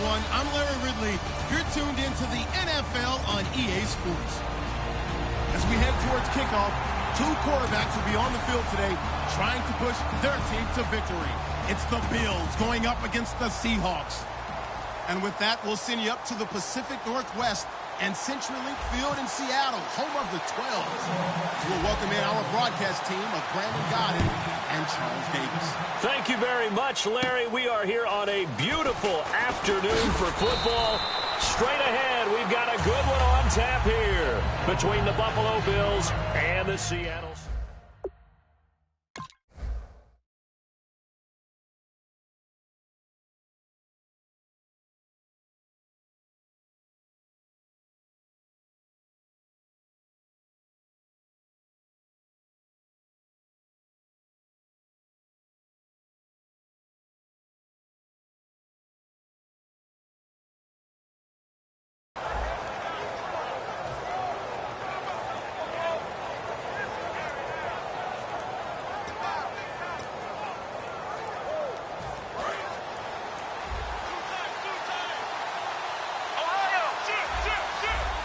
everyone. I'm Larry Ridley. You're tuned into the NFL on EA Sports. As we head towards kickoff, two quarterbacks will be on the field today trying to push their team to victory. It's the Bills going up against the Seahawks. And with that, we'll send you up to the Pacific Northwest and CenturyLink Field in Seattle, home of the 12s. We'll welcome in our broadcast team of Brandon Godden and Charles Davis. Thank you very much, Larry. We are here on a beautiful afternoon for football. Straight ahead, we've got a good one on tap here between the Buffalo Bills and the Seattle.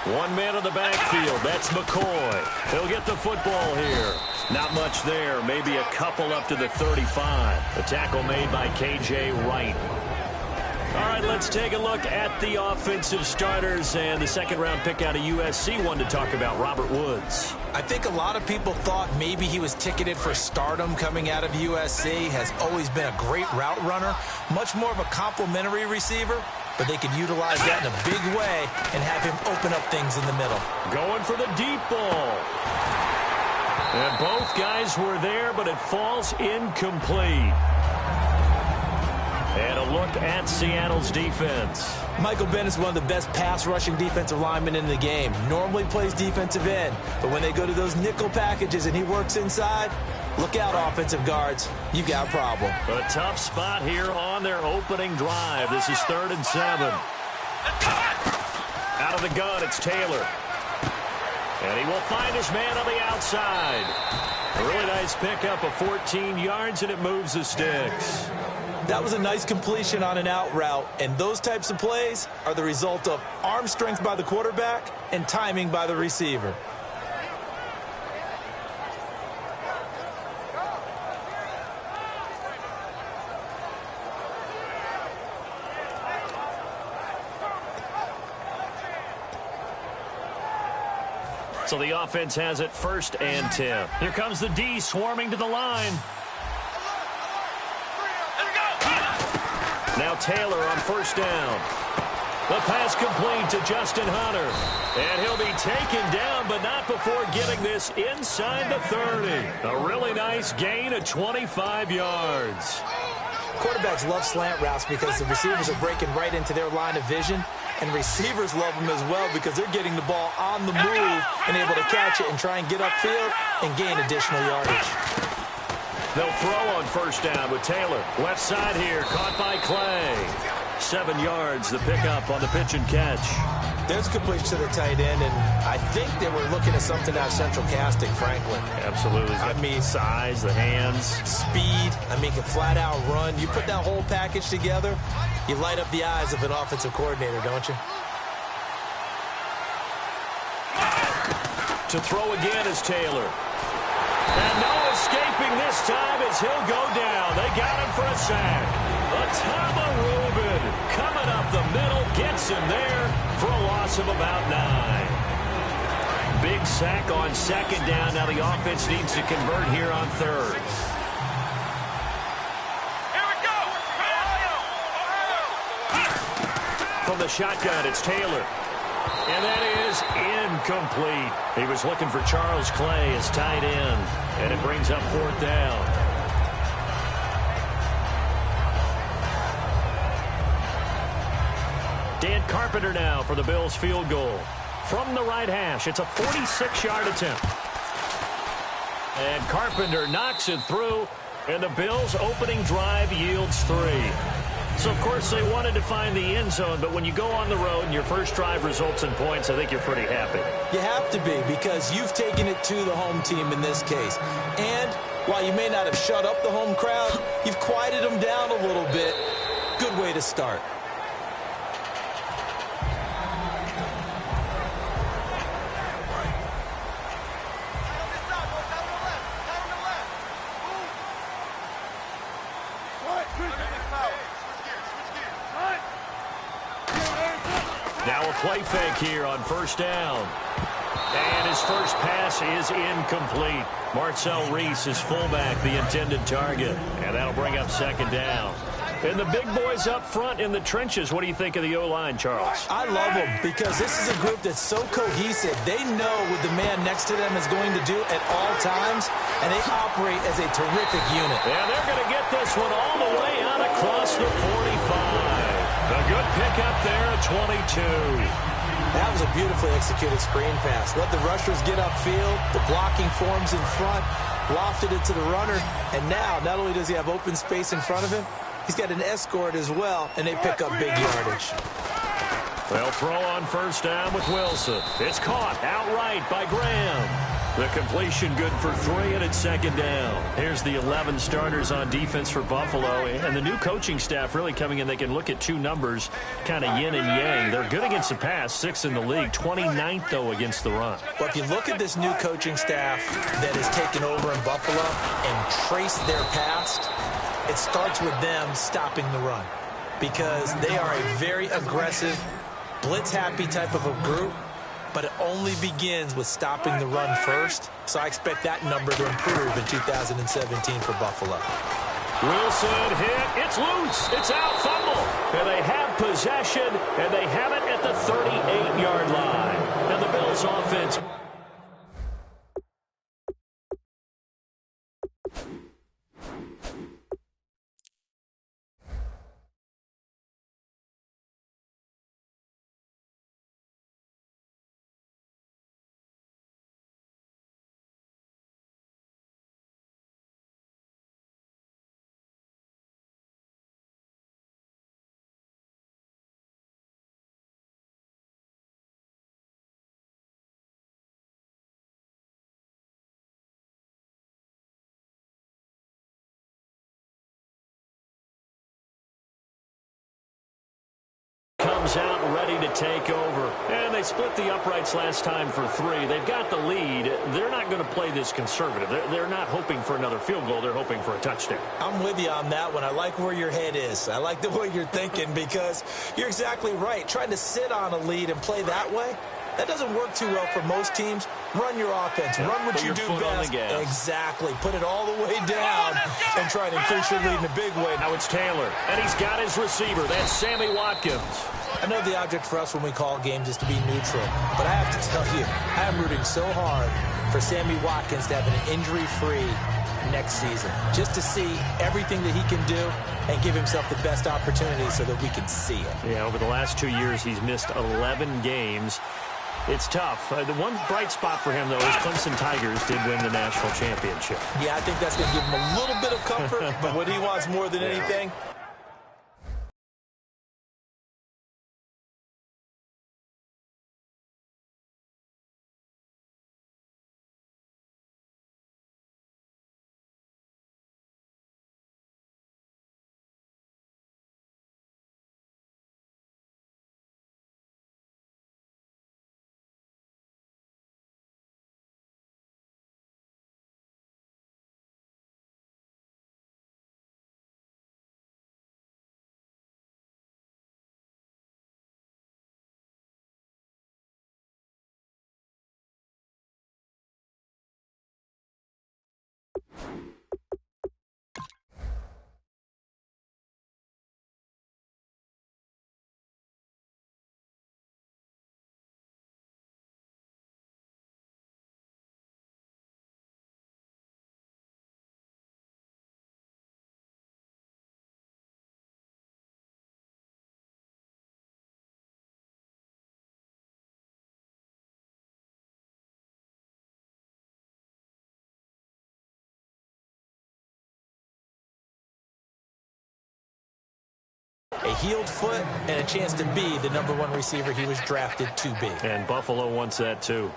One man on the backfield. That's McCoy. He'll get the football here. Not much there. Maybe a couple up to the 35. The tackle made by K.J. Wright. All right, let's take a look at the offensive starters and the second-round pick out of USC. One to talk about, Robert Woods. I think a lot of people thought maybe he was ticketed for stardom coming out of USC. Has always been a great route runner. Much more of a complimentary receiver. But they could utilize that in a big way and have him open up things in the middle. Going for the deep ball. And both guys were there, but it falls incomplete. And a look at Seattle's defense. Michael Bennett's one of the best pass-rushing defensive linemen in the game. Normally plays defensive end, but when they go to those nickel packages and he works inside, look out, offensive guards. You got a problem. A tough spot here on their opening drive. This is 3rd and 7. Out of the gun, it's Taylor. And he will find his man on the outside. A really nice pickup of 14 yards, and it moves the sticks. That was a nice completion on an out route, and those types of plays are the result of arm strength by the quarterback and timing by the receiver. So the offense has it 1st and 10. Here comes the D swarming to the line. Now Taylor on 1st down. The pass complete to Justin Hunter. And he'll be taken down, but not before getting this inside the 30. A really nice gain of 25 yards. Quarterbacks love slant routes because the receivers are breaking right into their line of vision. And receivers love them as well because they're getting the ball on the move and able to catch it and try and get upfield and gain additional yardage. They'll throw on 1st down with Taylor. Left side here, caught by Clay. 7 yards, the pickup on the pitch and catch. There's a completion to the tight end, and I think they were looking at something out of central casting, frankly. Absolutely. I mean, size, the hands. Speed. I mean, can flat out run. You put that whole package together, you light up the eyes of an offensive coordinator, don't you? To throw again is Taylor. And no escaping this time as he'll go down. They got him for a sack. Atama Rubin coming up the middle, gets him there for a loss of about 9. Big sack on 2nd down. Now the offense needs to convert here on 3rd. From the shotgun, it's Taylor. And that is incomplete. He was looking for Charles Clay as tight end. And it brings up 4th down. Dan Carpenter now for the Bills field goal. From the right hash, it's a 46-yard attempt. And Carpenter knocks it through. And the Bills' opening drive yields 3. So, of course, they wanted to find the end zone, but when you go on the road and your first drive results in points, I think you're pretty happy. You have to be, because you've taken it to the home team in this case. And while you may not have shut up the home crowd, you've quieted them down a little bit. Good way to start. Now a play fake here on first down. And his first pass is incomplete. Marcel Reese is fullback, the intended target. And that'll bring up second down. And the big boys up front in the trenches. What do you think of the O-line, Charles? I love them because this is a group that's so cohesive. They know what the man next to them is going to do at all times, and they operate as a terrific unit. And they're going to get this one all the way out across the 45. A good pickup there at 22. That was a beautifully executed screen pass. Let the rushers get upfield. The blocking forms in front. Lofted it to the runner. And now, not only does he have open space in front of him, he's got an escort as well, and they pick up big yardage. They'll throw on first down with Wilson. It's caught outright by Graham. The completion good for 3, and it's second down. Here's the 11 starters on defense for Buffalo, and the new coaching staff really coming in. They can look at two numbers, kind of yin and yang. They're good against the pass, 6th in the league, 29th, though, against the run. But if you look at this new coaching staff that has taken over in Buffalo and trace their past, it starts with them stopping the run because they are a very aggressive, blitz-happy type of a group, but it only begins with stopping the run first. So I expect that number to improve in 2017 for Buffalo. Wilson hit. It's loose. It's out. Fumble. And they have possession, and they have it at the 38-yard line. And the Bills offense. Comes out ready to take over. And they split the uprights last time for 3. They've got the lead. They're not going to play this conservative. They're not hoping for another field goal. They're hoping for a touchdown. I'm with you on that one. I like where your head is. I like the way you're thinking because you're exactly right. Trying to sit on a lead and play that way, that doesn't work too well for most teams. Run your offense. Run what you do best. Exactly. Put it all the way down and try to increase your lead in a big way. Now it's Taylor, and he's got his receiver. That's Sammy Watkins. I know the object for us when we call games is to be neutral, but I have to tell you, I am rooting so hard for Sammy Watkins to have an injury-free next season, just to see everything that he can do and give himself the best opportunity so that we can see it. Yeah, over the last 2 years, he's missed 11 games. It's tough. The one bright spot for him, though, is Clemson Tigers did win the national championship. Yeah, I think that's going to give him a little bit of comfort, but what he wants more than anything, a healed foot and a chance to be the #1 receiver he was drafted to be. And Buffalo wants that too.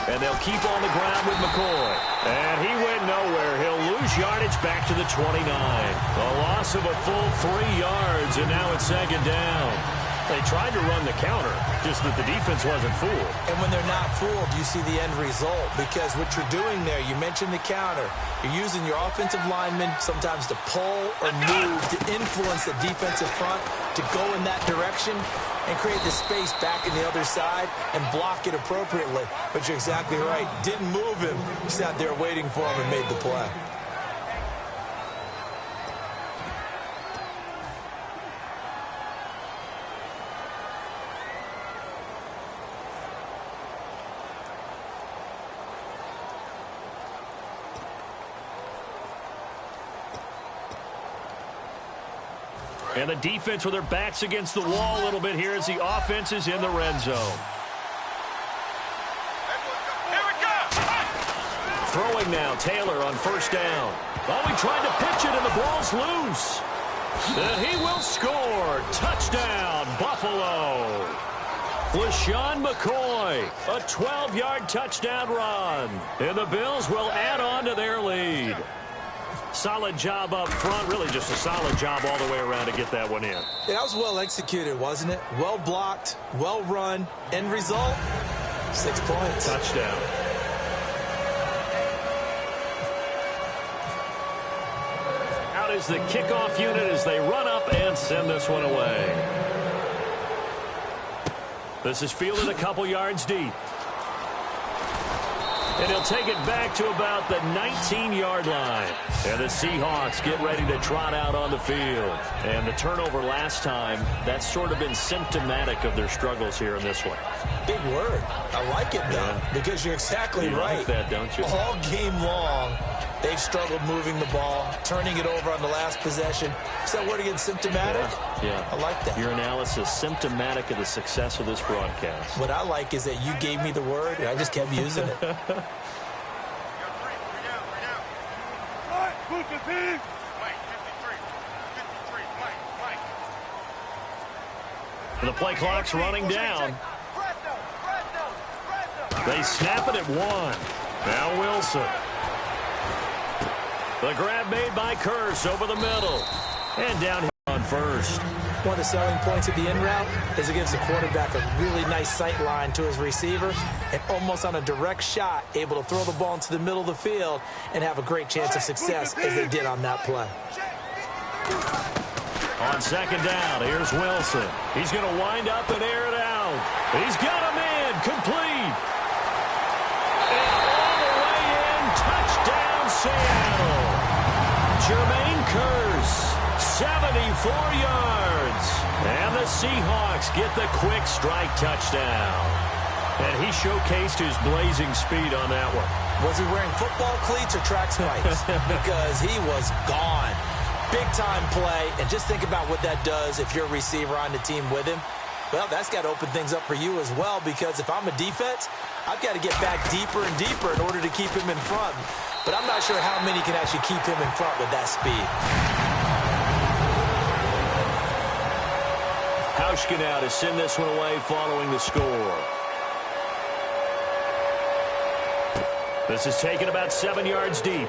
And they'll keep on the ground with McCoy. And he went nowhere. He'll lose yardage back to the 29. A loss of a full 3 yards, and now it's second down. They tried to run the counter, just that the defense wasn't fooled. And when they're not fooled, you see the end result, because what you're doing there, you mentioned the counter. You're using your offensive linemen sometimes to pull or move to influence the defensive front to go in that direction and create the space back in the other side and block it appropriately. But you're exactly right. Didn't move him. Sat there waiting for him and made the play. And the defense with their backs against the wall a little bit here as the offense is in the red zone. Here we go! Throwing now, Taylor on first down. Oh, he tried to pitch it and the ball's loose. And he will score. Touchdown, Buffalo. LaShawn McCoy, a 12-yard touchdown run. And the Bills will add on to their lead. Solid job up front, really just a solid job all the way around to get that one in. Yeah, that was well executed, wasn't it? Well blocked, well run. End result, 6 points. Touchdown. Out is the kickoff unit as they run up and send this one away. This is fielded a couple yards deep. And he'll take it back to about the 19-yard line. And the Seahawks get ready to trot out on the field. And the turnover last time, that's sort of been symptomatic of their struggles here in this one. Big word. I like it, though, because you're exactly right. You like that, don't you? All game long, they've struggled moving the ball, turning it over on the last possession. Is that word again, symptomatic? Yeah. I like that. Your analysis, symptomatic of the success of this broadcast. What I like is that you gave me the word, and I just kept using it. The play clock's running down. They snap it at 1. Now Wilson. The grab made by Curse over the middle. And down here on first. One of the selling points of the in route is it gives the quarterback a really nice sight line to his receiver and almost on a direct shot able to throw the ball into the middle of the field and have a great chance of success as they did on that play. On second down, here's Wilson. He's going to wind up and air it out. He's got him in, complete. And all the way in, touchdown Seattle. Jermaine Curse, 74 yards. And the Seahawks get the quick strike touchdown. And he showcased his blazing speed on that one. Was he wearing football cleats or track spikes? Because he was gone. Big-time play, and just think about what that does if you're a receiver on the team with him. Well, that's got to open things up for you as well, because if I'm a defense, I've got to get back deeper and deeper in order to keep him in front. But I'm not sure how many can actually keep him in front with that speed. Hauschka now to send this one away following the score. This is taken about 7 yards deep.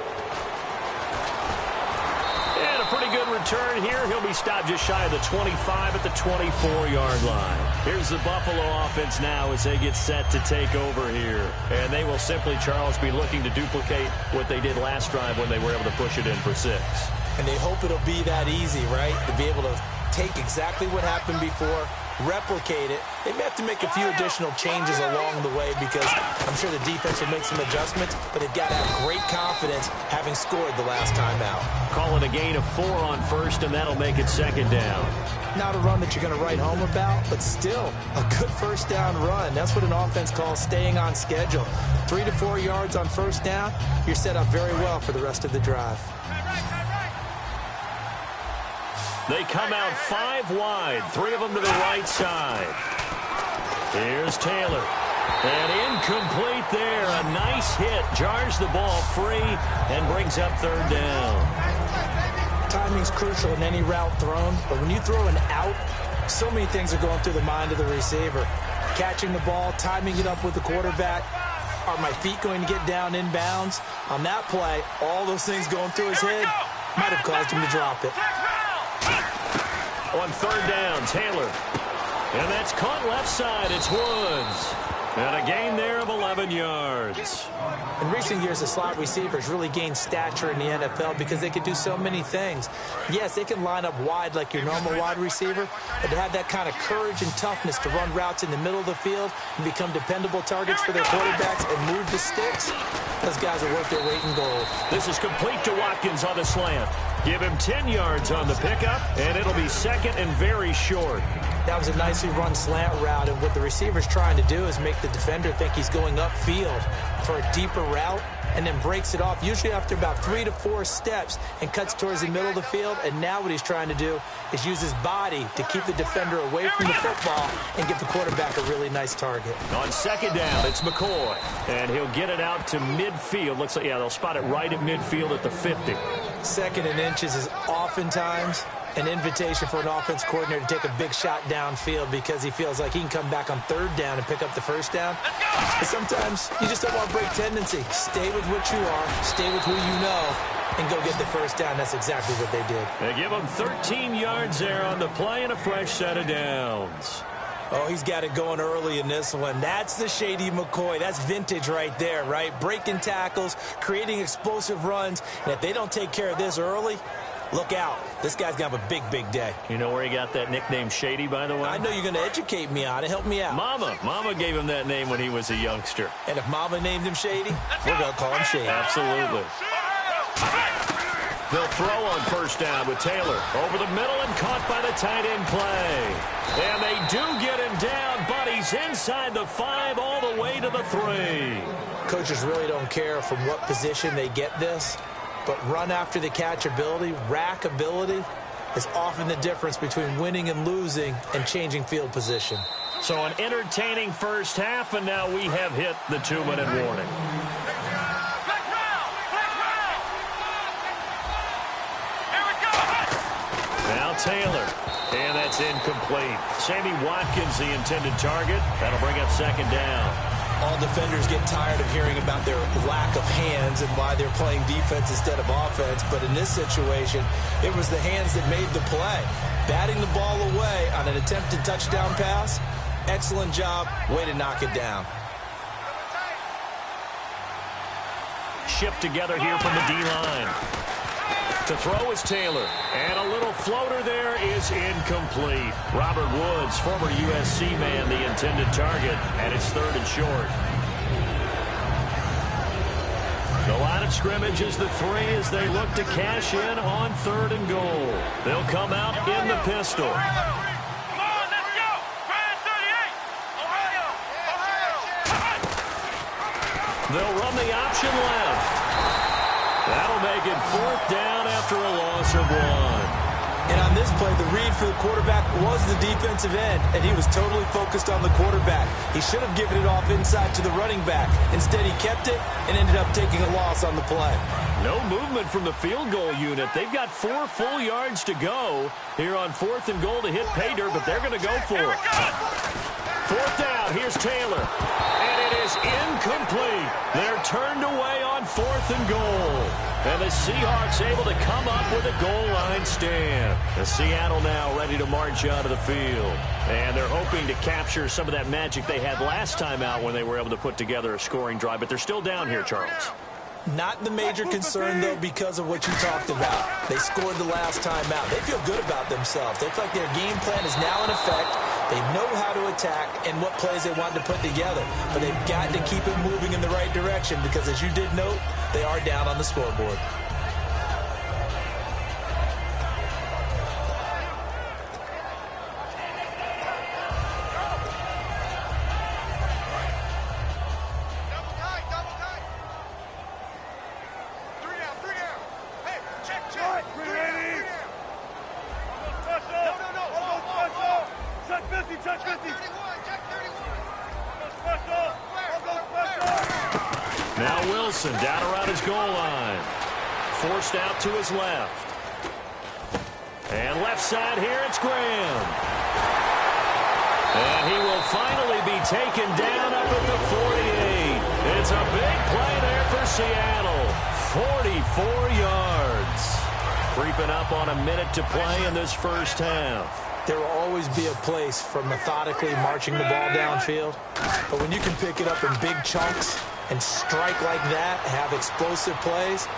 Pretty good return here. He'll be stopped just shy of the 25 at the 24-yard line. Here's the Buffalo offense now as they get set to take over here. And they will simply, Charles, be looking to duplicate what they did last drive when they were able to push it in for 6. And they hope it'll be that easy, right? To be able to take exactly what happened before, replicate it. They may have to make a few additional changes along the way because I'm sure the defense will make some adjustments, but they've got to have great confidence having scored the last time out. Call it a gain of 4 on first, and that'll make it second down. Not a run that you're going to write home about, but still a good first down run. That's what an offense calls staying on schedule. 3 to 4 yards on first down, you're set up very well for the rest of the drive. They come out 5 wide, 3 of them to the right side. Here's Taylor. And incomplete there. A nice hit. Jars the ball free and brings up 3rd down. Timing's crucial in any route thrown, but when you throw an out, so many things are going through the mind of the receiver. Catching the ball, timing it up with the quarterback. Are my feet going to get down inbounds? On that play, all those things going through his head might have caused him to drop it. On 3rd down, Taylor. And that's caught left side. It's Woods. And a gain there of 11 yards. In recent years, the slot receivers really gained stature in the NFL because they can do so many things. Yes, they can line up wide like your normal wide receiver, but to have that kind of courage and toughness to run routes in the middle of the field and become dependable targets for their quarterbacks and move the sticks, those guys are worth their weight in gold. This is complete to Watkins on the slant. Give him 10 yards on the pickup, and it'll be second and very short. That was a nicely run slant route, and what the receiver's trying to do is make the defender think he's going upfield for a deeper route and then breaks it off, usually after about 3 to 4 steps, and cuts towards the middle of the field. And now what he's trying to do is use his body to keep the defender away from the football and give the quarterback a really nice target. On second down, it's McCoy, and he'll get it out to midfield. Looks like, yeah, they'll spot it right at midfield at the 50. Second and inches is oftentimes an invitation for an offense coordinator to take a big shot downfield because he feels like he can come back on third down and pick up the first down. But sometimes you just don't want to break tendency. Stay with what you are, stay with who you know, and go get the first down. That's exactly what they did. They give him 13 yards there on the play and a fresh set of downs. Oh, he's got it going early in this one. That's the Shady McCoy. That's vintage right there, right? Breaking tackles, creating explosive runs. And if they don't take care of this early, look out. This guy's going to have a big, big day. You know where he got that nickname Shady, by the way? I know you're going to educate me on it. Help me out. Mama gave him that name when he was a youngster. And if Mama named him Shady, we're going to call him Shady. Absolutely. They'll throw on first down with Taylor. Over the middle and caught by the tight end play. And they do get him down, but he's inside the 5 all the way to the 3. Coaches really don't care from what position they get this, but run after the catch ability, rack ability, is often the difference between winning and losing and changing field position. So an entertaining first half, and now we have hit the 2-minute warning. Now Taylor, and that's incomplete. Sammy Watkins, the intended target. That'll bring up second down. All defenders get tired of hearing about their lack of hands and why they're playing defense instead of offense. But in this situation, it was the hands that made the play. Batting the ball away on an attempted touchdown pass, excellent job. Way to knock it down. Shift together here from the D-line. To throw is Taylor, and a little floater there is incomplete. Robert Woods, former USC man, the intended target, and it's third and short. The line of scrimmage is the 3 as they look to cash in on third and goal. They'll come out in the pistol. They'll run the option left. That'll make it fourth down after a loss of 1. And on this play, the read for the quarterback was the defensive end, and he was totally focused on the quarterback. He should have given it off inside to the running back. Instead, he kept it and ended up taking a loss on the play. No movement from the field goal unit. They've got 4 full yards to go here on fourth and goal to hit pay dirt, but they're going to go for it. Fourth down, here's Taylor, and it is incomplete. They're turned away on fourth and goal. And the Seahawks able to come up with a goal line stand. The Seattle now ready to march out of the field. And they're hoping to capture some of that magic they had last time out when they were able to put together a scoring drive. But they're still down here, Charles. Not the major concern, though, because of what you talked about. They scored the last time out. They feel good about themselves. They feel like their game plan is now in effect. They know how to attack and what plays they want to put together. But they've got to keep it moving in the right direction because, as you did note, they are down on the scoreboard. Now Wilson down around his goal line. Forced out to his left. And left side here, it's Graham. And he will finally be taken down up at the 48. It's a big play there for Seattle. 44 yards. Creeping up on a minute to play in this first half. There will always be a place for methodically marching the ball downfield. But when you can pick it up in big chunks and strike like that, have explosive plays,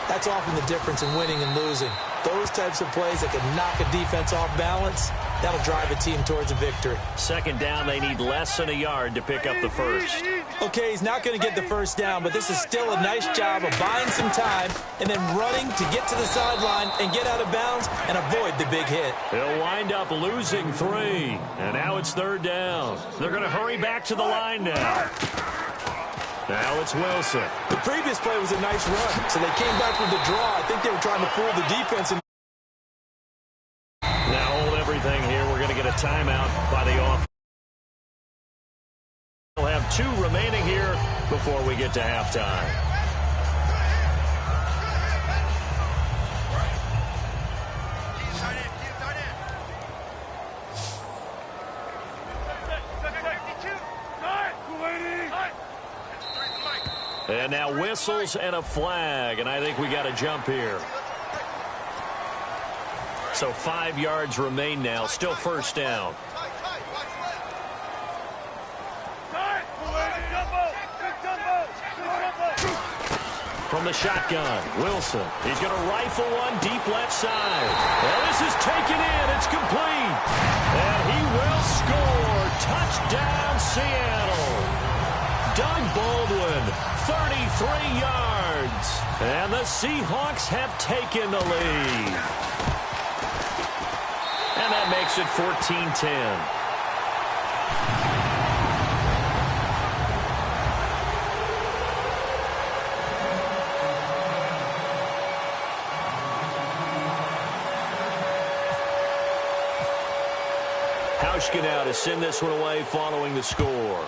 that's often the difference in winning and losing. Those types of plays that can knock a defense off balance, that'll drive a team towards a victory. Second down, they need less than a yard to pick up the first. Okay, he's not going to get the first down, but this is still a nice job of buying some time and then running to get to the sideline and get out of bounds and avoid the big hit. He'll wind up losing 3, and now it's third down. They're going to hurry back to the line now. Now it's Wilson. The previous play was a nice run, so they came back with the draw. I think they were trying to fool the defense. Now hold everything here. We're going to get a timeout by the offense. We'll have 2 remaining here before we get to halftime. And now whistles and a flag, and I think we got a jump here. So 5 yards remain now, still first down. From the shotgun, Wilson. He's going to rifle one deep left side. Well, this is taken in. It's complete. And he will score. Touchdown, Seattle. Doug Baldwin, 33 yards. And the Seahawks have taken the lead. And that makes it 14-10. Hauschka now to send this one away following the score.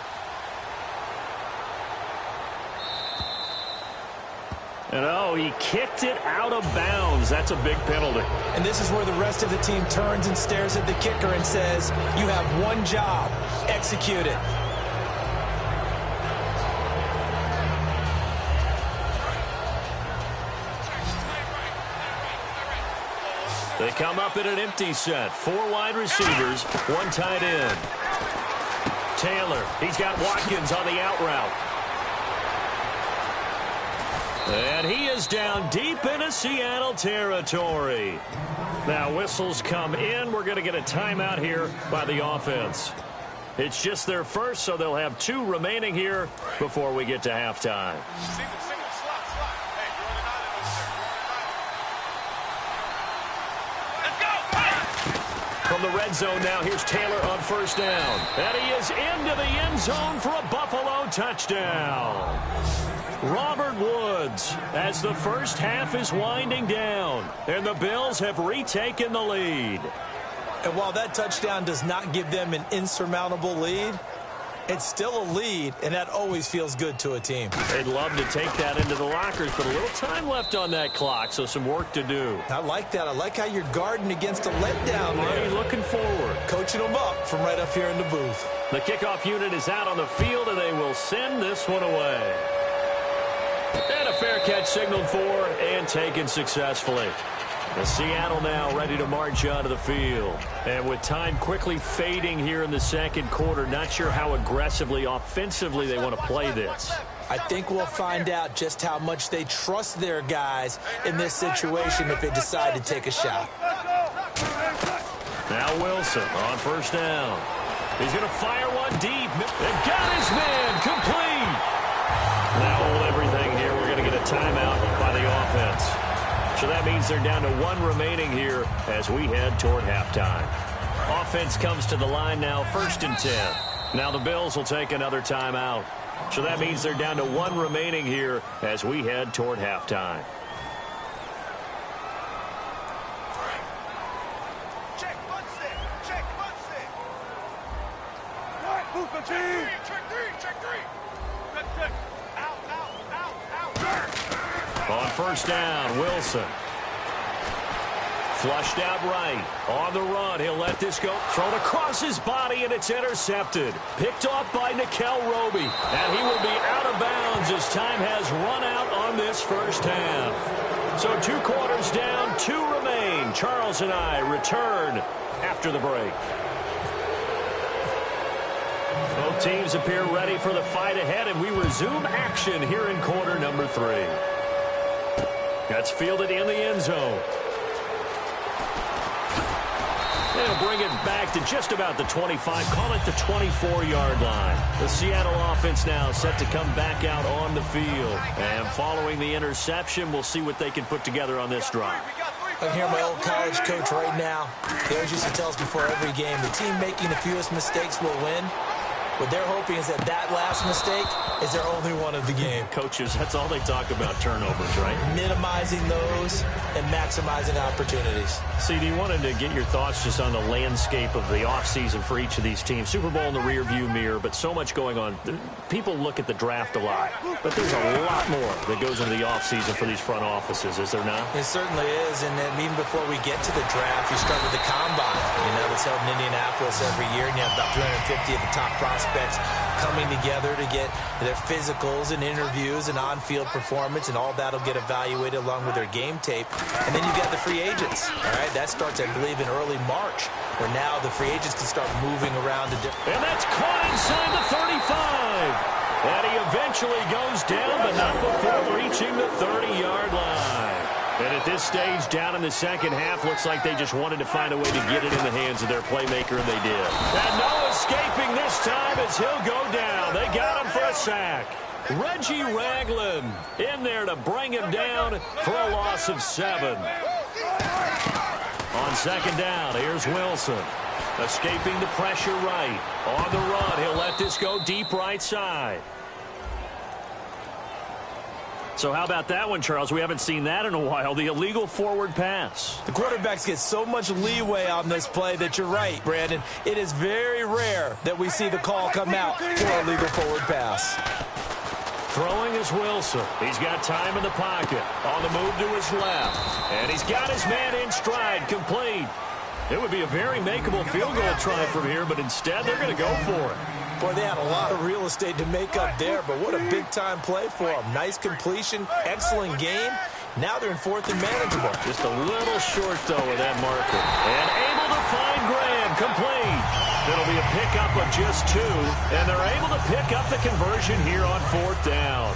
And oh, he kicked it out of bounds. That's a big penalty. And this is where the rest of the team turns and stares at the kicker and says, you have one job, execute it. They come up in an empty set. 4 wide receivers, 1 tight end. Taylor, he's got Watkins on the out route. And he is down deep into Seattle territory. Now whistles come in. We're going to get a timeout here by the offense. It's just their first, so they'll have 2 remaining here before we get to halftime. From the red zone now, here's Taylor on first down. And he is into the end zone for a Buffalo touchdown. Robert Woods, as the first half is winding down, and the Bills have retaken the lead. And while that touchdown does not give them an insurmountable lead, it's still a lead, and that always feels good to a team. They'd love to take that into the lockers, but a little time left on that clock, so some work to do. I like that. I like how you're guarding against a letdown there. Really looking forward. Coaching them up from right up here in the booth. The kickoff unit is out on the field, and they will send this one away. And a fair catch signaled for and taken successfully. The Seattle now ready to march onto the field. And with time quickly fading here in the second quarter, not sure how aggressively, offensively they want to play this. I think we'll find out just how much they trust their guys in this situation if they decide to take a shot. Now Wilson on first down. He's going to fire one deep. And got his man complete. Now hold everything here. We're going to get a timeout by the offense. So that means they're down to 1 remaining here as we head toward halftime. Offense comes to the line now, 1st and 10. Now the Bills will take another timeout. So that means they're down to 1 remaining here as we head toward halftime. Check 1 6. Check 1 6. What? Move the team. Check 3. Check 3. Check. Out. On first down, Wilson. Flushed out right. On the run, he'll let this go. Thrown across his body, and it's intercepted. Picked off by Nickel Roby. And he will be out of bounds as time has run out on this first half. So 2 quarters down, 2 remain. action. Charles and I return after the break. Both teams appear ready for the fight ahead, and we resume action here in quarter number 3. That's fielded in the end zone. They'll bring it back to just about the 25, call it the 24-yard line. The Seattle offense now set to come back out on the field. And following the interception, we'll see what they can put together on this drive. I hear my old college coach right now. He always used to tell us before every game, the team making the fewest mistakes will win. What they're hoping is that last mistake is their only one of the game. Coaches, that's all they talk about, turnovers, right? Minimizing those and maximizing opportunities. CD, wanted to get your thoughts just on the landscape of the offseason for each of these teams. Super Bowl in the rearview mirror, but so much going on. People look at the draft a lot, but there's a lot more that goes into the offseason for these front offices, is there not? It certainly is, and then even before we get to the draft, you start with the combine. You know, it's held in Indianapolis every year, and you have about 350 of the top prospects coming together to get their physicals and interviews and on-field performance, and all that'll get evaluated along with their game tape. And then you've got the free agents. All right, that starts, I believe, in early March, where now the free agents can start moving around to different. And that's caught inside the 35. And he eventually goes down, but not before reaching the 30-yard line. And at this stage, down in the second half, looks like they just wanted to find a way to get it in the hands of their playmaker, and they did. And no escaping this time as he'll go down. They got him for a sack. Reggie Ragland in there to bring him down for a loss of 7. On second down, here's Wilson. Escaping the pressure right. On the run, he'll let this go deep right side. So how about that one, Charles? We haven't seen that in a while. The illegal forward pass. The quarterbacks get so much leeway on this play that you're right, Brandon. It is very rare that we see the call come out for a legal forward pass. Throwing is Wilson. He's got time in the pocket. On the move to his left. And he's got his man in stride, complete. It would be a very makeable field goal try from here, but instead they're going to go for it. Boy, they had a lot of real estate to make up there, but what a big-time play for them. Nice completion, excellent game. Now they're in 4th and manageable. Just a little short, though, with that marker. And able to find Graham, complete. It'll be a pickup of just 2, and they're able to pick up the conversion here on 4th down.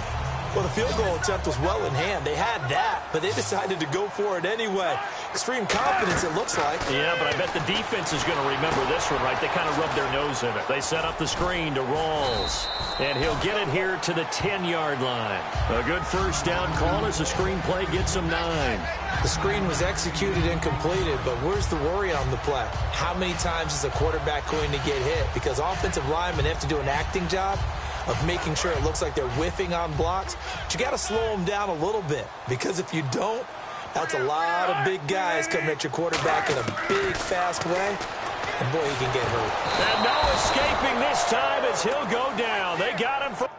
Well, the field goal attempt was well in hand. They had that, but they decided to go for it anyway. Extreme confidence, it looks like. Yeah, but I bet the defense is going to remember this one, right? They kind of rubbed their nose in it. They set up the screen to Rawls, and he'll get it here to the 10-yard line. A good first down call as the screen play gets him 9. The screen was executed and completed, but where's the worry on the play? How many times is a quarterback going to get hit? Because offensive linemen have to do an acting job of making sure it looks like they're whiffing on blocks. But you got to slow them down a little bit, because if you don't, that's a lot of big guys coming at your quarterback in a big, fast way. And boy, he can get hurt. And no escaping this time as he'll go down. They got him for...